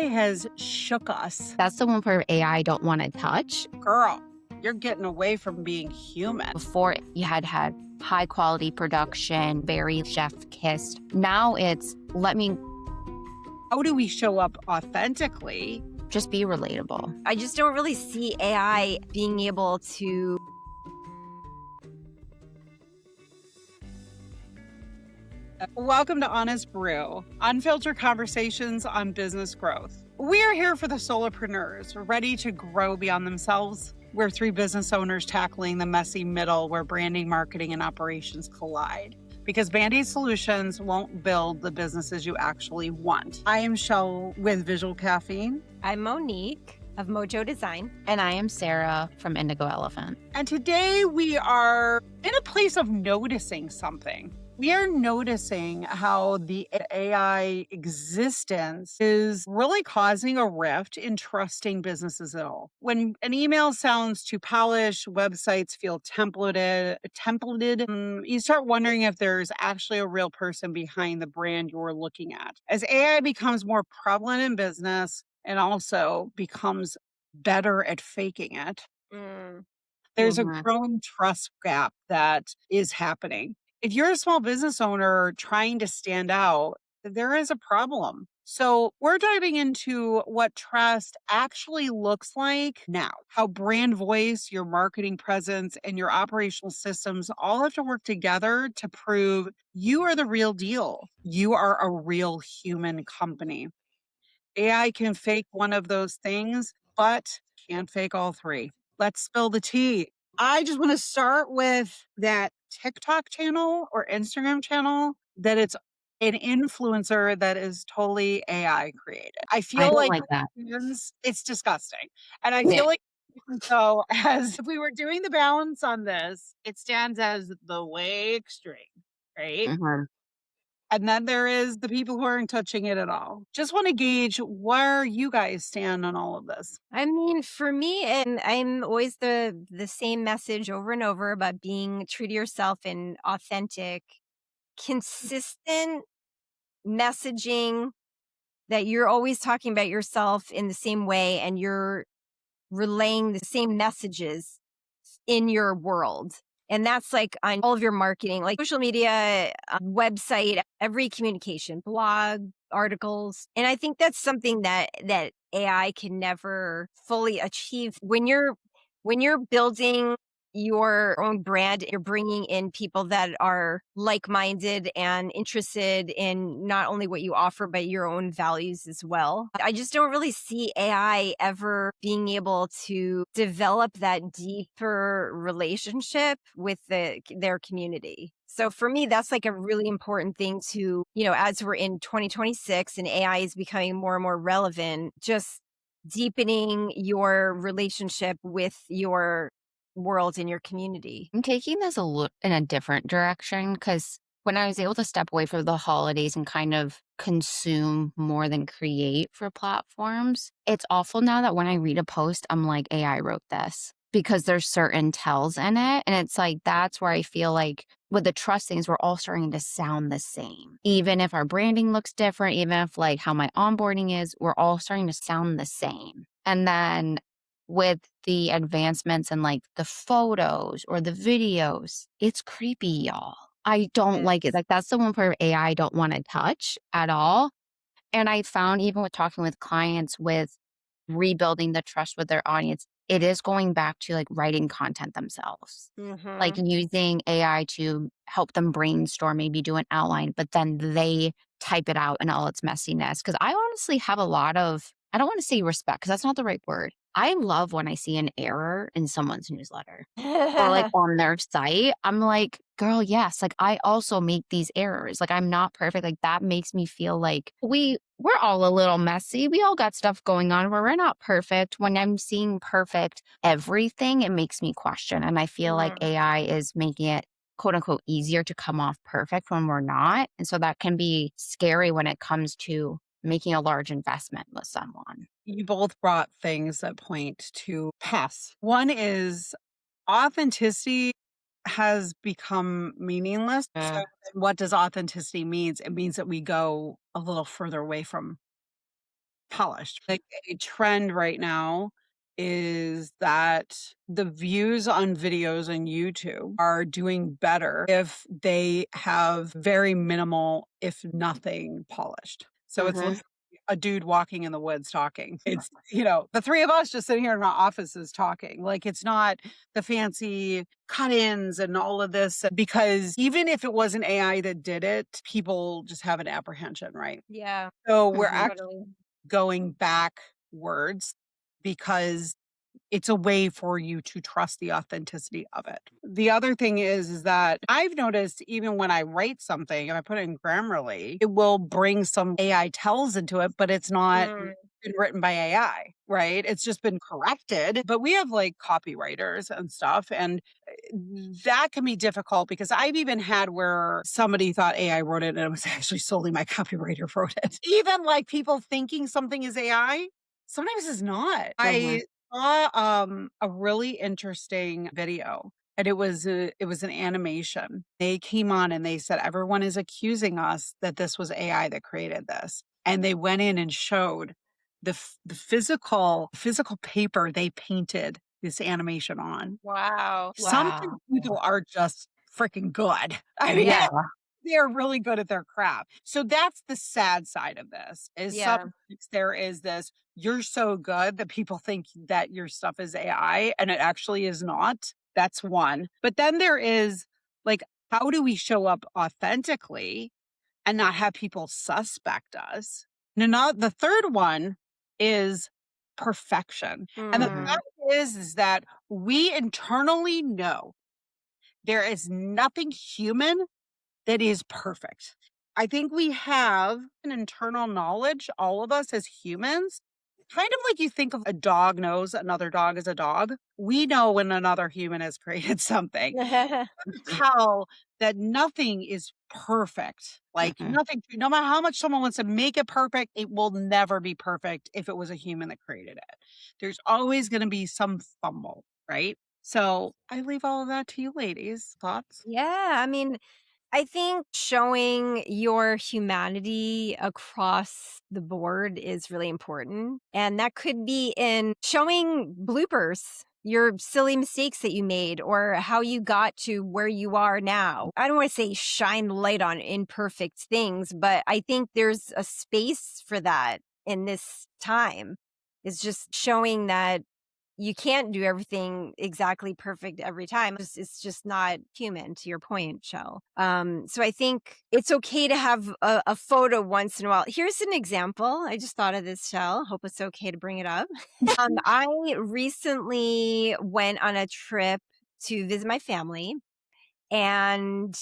has shook us. That's the one part of AI I don't want to touch. Girl, you're getting away from being human. Before, you had high quality production, very chef kissed. Now it's How do we show up authentically? just be relatable. I just don't really see AI being able to. Welcome to Honest Brew, unfiltered conversations on business growth. We are here for the solopreneurs ready to grow beyond themselves. We're three business owners tackling the messy middle where branding, marketing, and operations collide. Because Band-Aid solutions won't build the businesses you actually want. I am Shell with Visual Caffeine. I'm Monique of Mojo Design. And I am Sarah from Indigo Elephant. And today we are in a place of noticing something. We are noticing how the AI existence is really causing a rift in trusting businesses at all. When an email sounds too polished, websites feel templated, you start wondering if there's actually a real person behind the brand you're looking at. As AI becomes more prevalent in business and also becomes better at faking it, there's a growing trust gap that is happening. If you're a small business owner trying to stand out, there is a problem. So we're diving into what trust actually looks like now, how brand voice, your marketing presence, and your operational systems all have to work together to prove you are the real deal. You are a real human company. AI can fake one of those things, but can't fake all three. Let's spill the tea. I just want to start with that TikTok channel or Instagram channel that it's an influencer that is totally AI created. I feel I don't like like that. it's disgusting. And I feel like so as if we were doing the balance on this, it stands as the way extreme, right? Mhm. And then there is the people who aren't touching it at all. Just want to gauge where you guys stand on all of this. I mean, for me, and I'm always the same message over and over about being true to yourself and authentic, consistent messaging that you're always talking about yourself in the same way and you're relaying the same messages in your world. And that's like on all of your marketing, like social media, website, every communication, blog, articles. And I think that's something that AI can never fully achieve. When you're building your own brand, you're bringing in people that are like-minded and interested in not only what you offer, but your own values as well. I just don't really see AI ever being able to develop that deeper relationship with their community. So for me, that's like a really important thing to, as we're in 2026 and AI is becoming more and more relevant, just deepening your relationship with your world in your community. I'm taking this in a different direction because when I was able to step away for the holidays and kind of consume more than create for platforms, it's awful now that when I read a post, I'm like, AI wrote this because there's certain tells in it. And it's like, that's where I feel like with the trust things, we're all starting to sound the same. Even if our branding looks different, even if like how my onboarding is, we're all starting to sound the same. And then with the advancements in like the photos or the videos, it's creepy, y'all. I don't like it. Like that's the one part of AI I don't want to touch at all. And I found even with talking with clients with rebuilding the trust with their audience, it is going back to like writing content themselves, like using AI to help them brainstorm, maybe do an outline, but then they type it out in all its messiness. Cause I honestly have a lot of, I don't want to say respect because that's not the right word. I love when I see an error in someone's newsletter or like on their site. I'm like, girl, yes. Like I also make these errors. Like I'm not perfect. Like that makes me feel like we're all a little messy. We all got stuff going on where we're not perfect. When I'm seeing perfect everything, it makes me question. And I feel like AI is making it quote unquote easier to come off perfect when we're not. And so that can be scary when it comes to making a large investment with someone. You both brought things that point to paths. One is authenticity has become meaningless. So what does authenticity mean? It means that we go a little further away from polished. Like a trend right now is that the views on videos on YouTube are doing better if they have very minimal, if nothing, polished. So it's Mhm. literally a dude walking in the woods talking. It's, you know, the three of us just sitting here in our offices talking. Like it's not the fancy cut ins and all of this, because even if it was an AI that did it, people just have an apprehension, right? Yeah, So we're Mhm. actually totally. going backwards because it's a way for you to trust the authenticity of it. The other thing is that I've noticed even when I write something and I put it in Grammarly, it will bring some AI tells into it, but it's not Mm, been written by AI, right? It's just been corrected. But we have like copywriters and stuff, and that can be difficult because I've even had where somebody thought AI wrote it and it was actually solely my copywriter wrote it. Even like people thinking something is AI, sometimes it's not. Mhm. I saw a really interesting video, and it was an animation. They came on and they said everyone is accusing us that this was AI that created this. And they went in and showed the physical paper they painted this animation on. wow. Some Wow. people are just freaking good. I mean, Yeah. they're really good at their craft. So that's the sad side of this. Is Yeah. sometimes there is this, you're so good that people think that your stuff is AI and it actually is not. That's one. But then there is like, how do we show up authentically and not have people suspect us? And not the third one is perfection. And the Mm, Mhm. fact is that we internally know there is nothing human that is perfect. I think we have an internal knowledge, all of us as humans, kind of like you think of a dog knows another dog is a dog. We know when another human has created something. Tell that nothing is perfect. Like Mhm. nothing, no matter how much someone wants to make it perfect, it will never be perfect if it was a human that created it. There's always going to be some fumble, right? So I leave all of that to you ladies. Thoughts? yeah, I mean, I think showing your humanity across the board is really important. And that could be in showing bloopers, your silly mistakes that you made, or how you got to where you are now. I don't want to say shine light on imperfect things, but I think there's a space for that in this time. It's just showing that you can't do everything exactly perfect every time. It's just not human, to your point, Shell. So I think it's okay to have a photo once in a while. Here's an example. I just thought of this, Shell. Hope it's okay to bring it up. I recently went on a trip to visit my family. And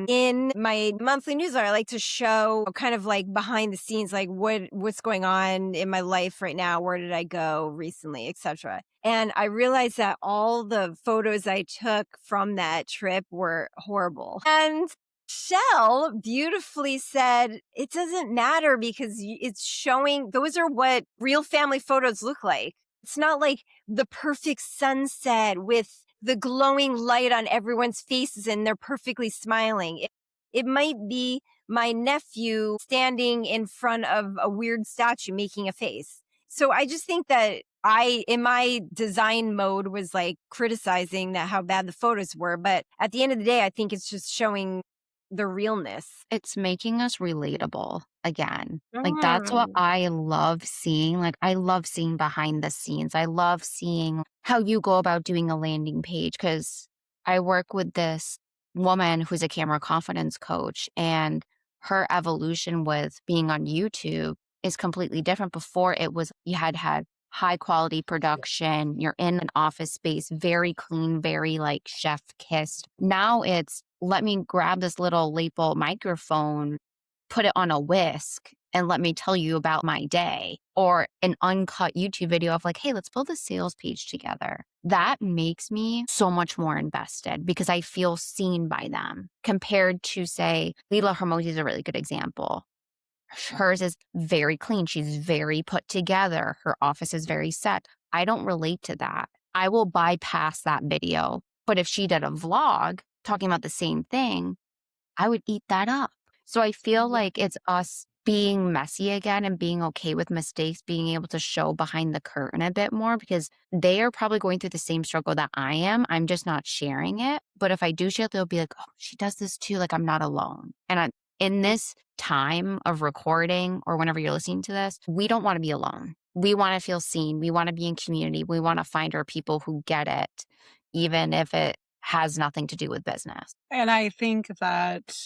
in my monthly newsletter, I like to show kind of like behind the scenes, like what's going on in my life right now, where did I go recently, etc. And I realized that all the photos I took from that trip were horrible. And Shell beautifully said, it doesn't matter because it's showing those are what real family photos look like. It's not like the perfect sunset with the glowing light on everyone's faces and they're perfectly smiling. It might be my nephew standing in front of a weird statue making a face. So I just think that in my design mode, was like criticizing that how bad the photos were. But at the end of the day, I think it's just showing the realness. It's making us relatable again. Like, that's what Mm. I love seeing. Like, I love seeing behind the scenes. I love seeing how you go about doing a landing page because I work with this woman who's a camera confidence coach, and her evolution with being on YouTube is completely different. Before, it was you had high quality production, you're in an office space, very clean, very like chef kissed. Now it's let me grab this little lapel microphone, put it on a whisk, and let me tell you about my day. Or an uncut YouTube video of like, hey, let's build a sales page together. That makes me so much more invested because I feel seen by them compared to, say, Leela Hermosi is a really good example. Hers is very clean. She's very put together. Her office is very set. I don't relate to that. I will bypass that video. But if she did a vlog talking about the same thing, I would eat that up. So I feel Yeah. like it's us being messy again and being okay with mistakes, being able to show behind the curtain a bit more because they are probably going through the same struggle that I am. I'm just not sharing it. But if I do share it, they'll be like, oh, she does this too. Like, I'm not alone. And in this time of recording or whenever you're listening to this, we don't want to be alone. We want to feel seen. We want to be in community. We want to find our people who get it, even if it has nothing to do with business. And I think that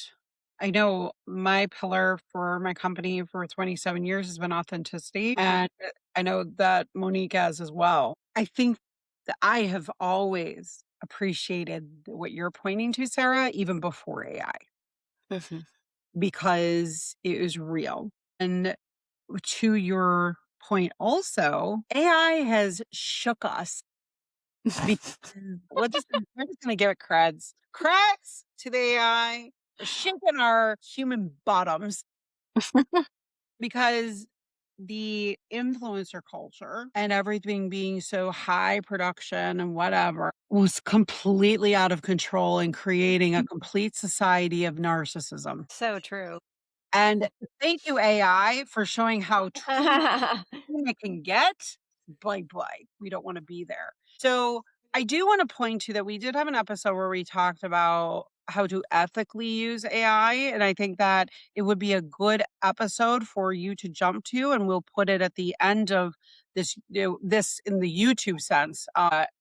I know my pillar for my company for 27 years has been authenticity. And I know that Monique has as well. I think that I have always appreciated what you're pointing to, Sarah, even before AI, Mhm. because it was real. And to your point also, AI has shook us. Because we're just gonna give it creds. Creds to the AI for shaking our human bottoms because the influencer culture and everything being so high production and whatever was completely out of control and creating a complete society of narcissism. So true. And thank you, AI, for showing how true it can get. Blank, blank. We don't want to be there. So I do want to point to that we did have an episode where we talked about how to ethically use AI. And I think that it would be a good episode for you to jump to. And we'll put it at the end of this in the YouTube sense.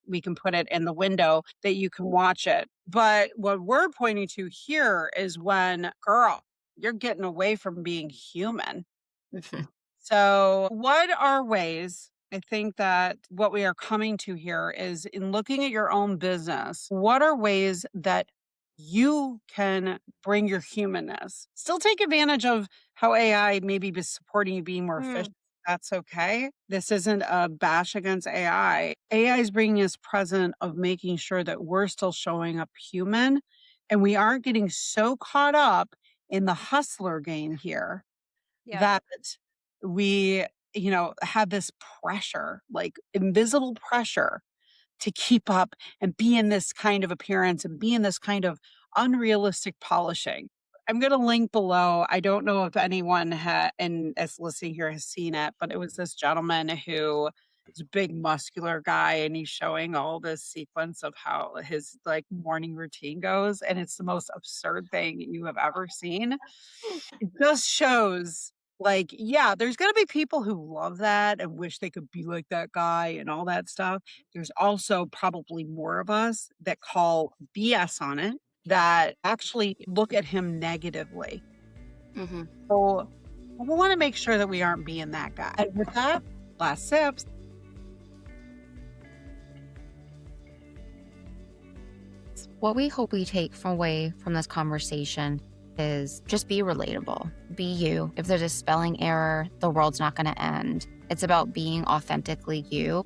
We can put it in the window that you can watch it. But what we're pointing to here is when, girl, you're getting away from being human. Mhm. So, what are ways? I think that what we are coming to here is in looking at your own business, what are ways that you can bring your humanness? Still take advantage of how AI maybe be supporting you being more Mm, efficient. That's okay. This isn't a bash against AI. AI is bringing us present of making sure that we're still showing up human and we aren't getting so caught up in the hustler game here yep. that we, have this pressure, like invisible pressure to keep up and be in this kind of appearance and be in this kind of unrealistic polishing. I'm going to link below. I don't know if anyone and is listening here has seen it, but it was this gentleman who is a big muscular guy and he's showing all this sequence of how his like morning routine goes. And it's the most absurd thing you have ever seen. It just shows, like, yeah, there's gonna be people who love that and wish they could be like that guy and all that stuff. There's also probably more of us that call BS on it, that actually look at him negatively. Mhm. So, we wanna make sure that we aren't being that guy. And with that, last sips. What we hope we take away from this conversation is just be relatable. Be you. If there's a spelling error, the world's not going to end. It's about being authentically you.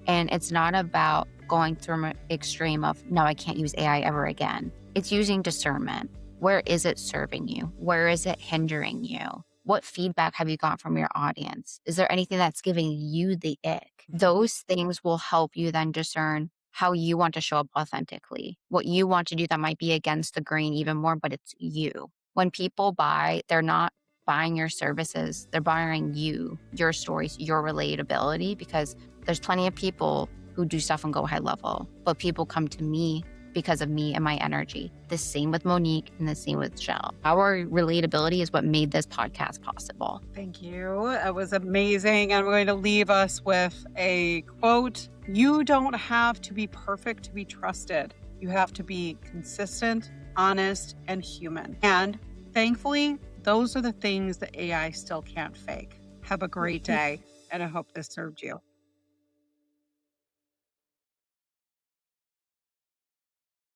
And it's not about going through an extreme of, no, I can't use AI ever again. It's using discernment. Where is it serving you? Where is it hindering you? What feedback have you got from your audience? Is there anything that's giving you the ick? Those things will help you then discern how you want to show up authentically, what you want to do that might be against the grain even more, but it's you. When people buy, they're not buying your services, they're buying you, your stories, your relatability, because there's plenty of people who do stuff and go high level, but people come to me because of me and my energy. The same with Monique and the same with Jill. Our relatability is what made this podcast possible. Thank you. It was amazing. I'm going to leave us with a quote. You don't have to be perfect to be trusted. You have to be consistent, honest, and human. And thankfully, those are the things that AI still can't fake. Have a great day, and I hope this served you.